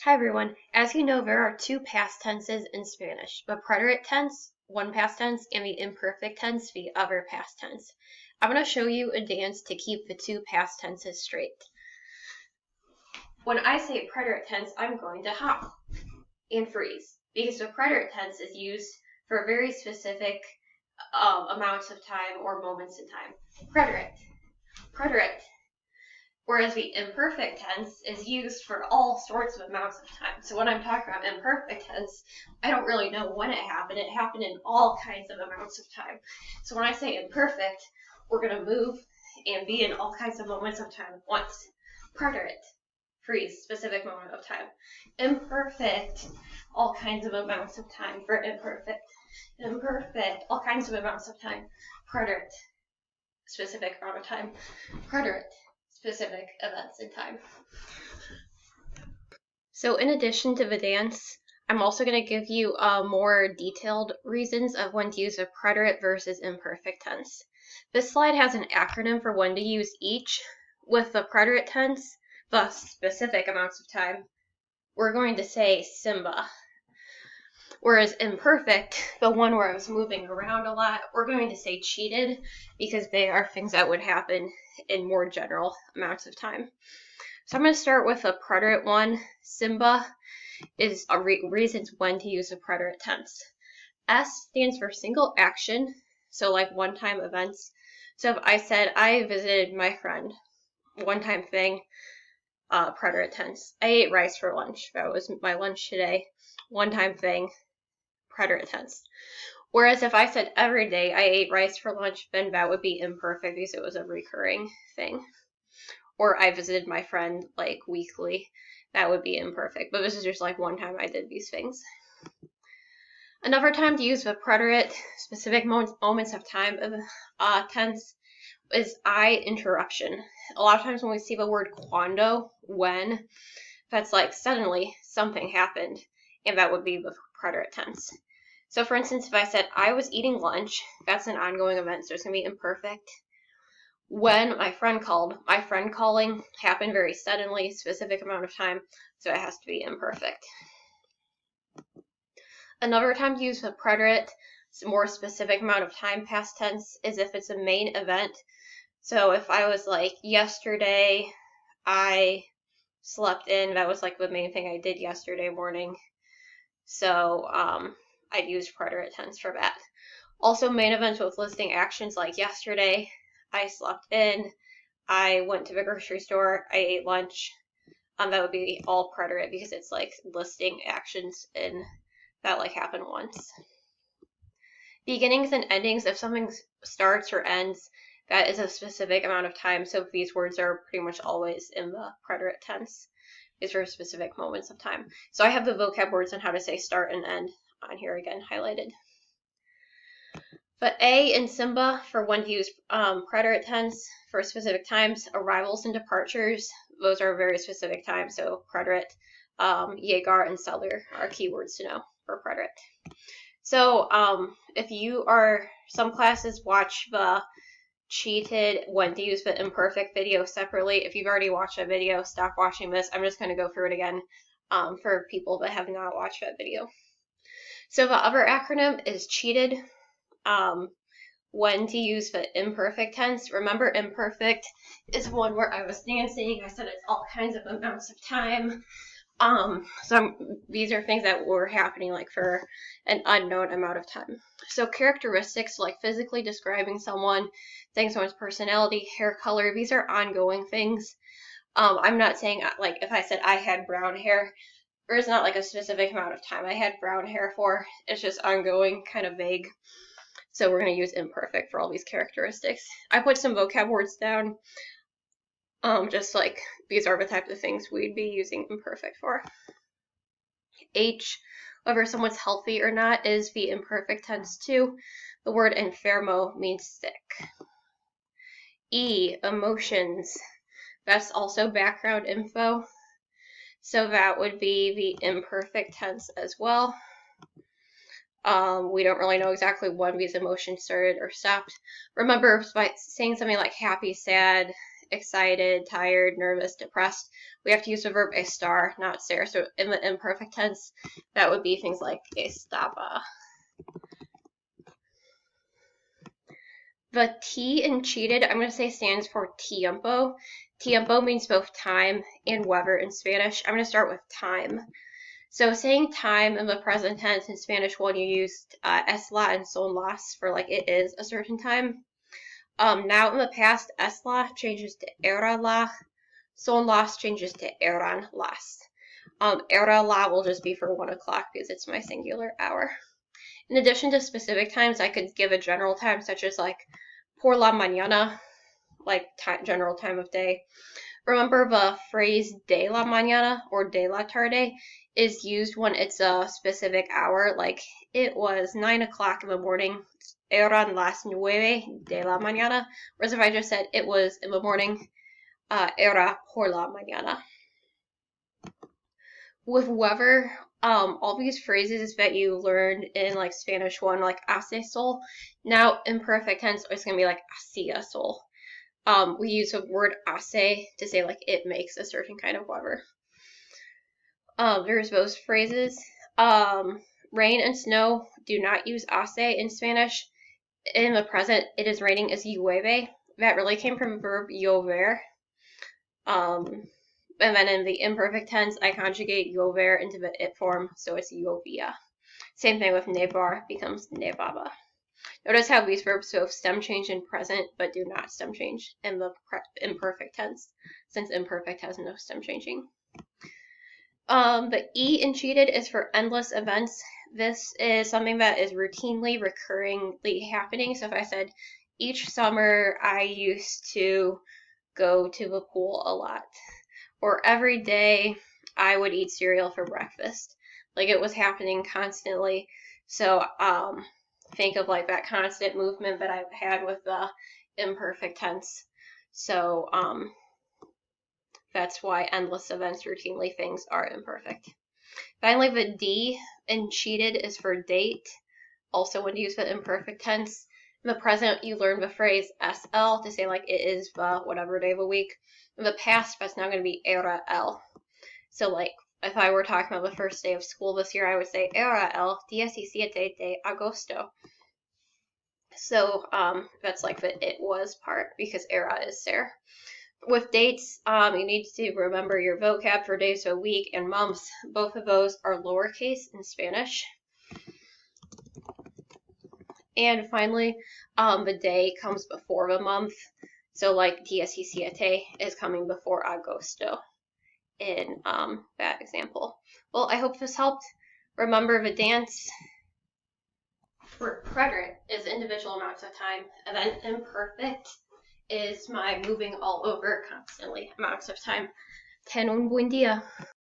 Hi everyone. As you know, there are two past tenses in Spanish, the preterite tense, one past tense, and the imperfect tense, the other past tense. I'm going to show you a dance to keep the two past tenses straight. When I say preterite tense, I'm going to hop and freeze, because the preterite tense is used for very specific amounts of time or moments in time. Preterite. Whereas the imperfect tense is used for all sorts of amounts of time. So when I'm talking about imperfect tense, I don't really know when it happened. It happened in all kinds of amounts of time. So when I say imperfect, we're going to move and be in all kinds of moments of time at once. Preterite, freeze, specific moment of time. Imperfect, all kinds of amounts of time for imperfect. Imperfect, all kinds of amounts of time. Preterite, specific amount of time. Preterite, specific events in time. So in addition to the dance, I'm also going to give you more detailed reasons of when to use a preterite versus imperfect tense. This slide has an acronym for when to use each. With the preterite tense, the specific amounts of time, we're going to say SIMBA. Whereas imperfect, the one where I was moving around a lot, we're going to say cheated, because they are things that would happen in more general amounts of time. So I'm going to start with a preterite one. SIMBA is reasons when to use a preterite tense. S stands for single action, so like one-time events. So if I said I visited my friend, one-time thing, preterite tense. I ate rice for lunch. That was my lunch today. One-time thing, preterite tense. Whereas if I said every day I ate rice for lunch, then that would be imperfect because it was a recurring thing. Or I visited my friend like weekly, that would be imperfect. But this is just like one time I did these things. Another time to use the preterite, specific moments of time of tense, is I interruption. A lot of times when we see the word cuando, when, that's like suddenly something happened, and that would be the preterite tense. So for instance, if I said I was eating lunch, that's an ongoing event, so it's going to be imperfect. When my friend called, my friend calling happened very suddenly, specific amount of time, so it has to be imperfect. Another time to use the preterite, more specific amount of time past tense, is if it's a main event. So if I was like, yesterday I slept in, that was like the main thing I did yesterday morning. So I'd use preterite tense for that. Also main events with listing actions, like yesterday I slept in, I went to the grocery store, I ate lunch. That would be all preterite because it's like listing actions in that like happened once. Beginnings and endings, if something starts or ends, that is a specific amount of time. So these words are pretty much always in the preterite tense. These are specific moments of time. So I have the vocab words on how to say start and end on here again highlighted. But A in SIMBA for when to use preterite tense for specific times. Arrivals and departures, those are very specific times. So preterite, Jaeger and Seller are keywords to know for preterite. So if you are, some classes watch the cheated when to use the imperfect video separately. If you've already watched that video, stop watching this. I'm just going to go through it again for people that have not watched that video. So the other acronym is cheated. When to use the imperfect tense. Remember, imperfect is one where I was dancing. I said it's all kinds of amounts of time. These are things that were happening like for an unknown amount of time. So characteristics, like physically describing someone, saying someone's personality, hair color, these are ongoing things. I'm not saying, like, if I said I had brown hair, there's not like a specific amount of time I had brown hair for. It's just ongoing, kind of vague. So we're going to use imperfect for all these characteristics. I put some vocab words down. Just like these are the types of things we'd be using imperfect for. H, whether someone's healthy or not, is the imperfect tense too. The word enfermo means sick. E, emotions. That's also background info. So that would be the imperfect tense as well. We don't really know exactly when these emotions started or stopped. Remember, by saying something like happy, sad, excited, tired, nervous, depressed, we have to use the verb estar, not ser. So in the imperfect tense, that would be things like estaba. The T in cheated, I'm going to say stands for tiempo. Tiempo means both time and weather in Spanish. I'm going to start with time. So saying time in the present tense in Spanish, when you used es la and son las for like it is a certain time. Now in the past, es la changes to era la, son las changes to eran las. Era la will just be for 1 o'clock because it's my singular hour. In addition to specific times, I could give a general time such as like por la mañana, like general time of day. Remember the phrase de la mañana or de la tarde is used when it's a specific hour, like it was 9 o'clock in the morning, eran las 9 de la mañana, whereas if I just said it was in the morning, era por la mañana. With weather, all these phrases that you learned in like Spanish 1, like hace sol, now imperfect tense is going to be like hacía sol. We use the word hace to say like it makes a certain kind of weather. There's those phrases. Rain and snow do not use hace in Spanish. In the present, it is raining is llueve. That really came from the verb llover. And then in the imperfect tense, I conjugate llover into the it form, so it's llovía. Same thing with nevar, becomes nevaba. Notice how these verbs both stem change in present, but do not stem change in the imperfect tense, since imperfect has no stem changing. The E in cheated is for endless events. This is something that is routinely, recurringly happening. So if I said, each summer I used to go to the pool a lot, or every day I would eat cereal for breakfast. Like it was happening constantly. So think of like that constant movement that I've had with the imperfect tense. So that's why endless events, routinely things are imperfect. Finally, the D in cheated is for date. Also when used for imperfect tense. In the present, you learn the phrase SL to say like it is the whatever day of the week. In the past, that's now going to be era el. So like if I were talking about the first day of school this year, I would say era el 17 de agosto. So that's like the it was part because era is ser. With dates, you need to remember your vocab for days of a week and months. Both of those are lowercase in Spanish. And finally, the day comes before the month. So like 17 is coming before agosto in that example. Well, I hope this helped. Remember the dance for preterite is individual amounts of time, and then imperfect is my moving all over constantly amounts of time. Ten un buen día.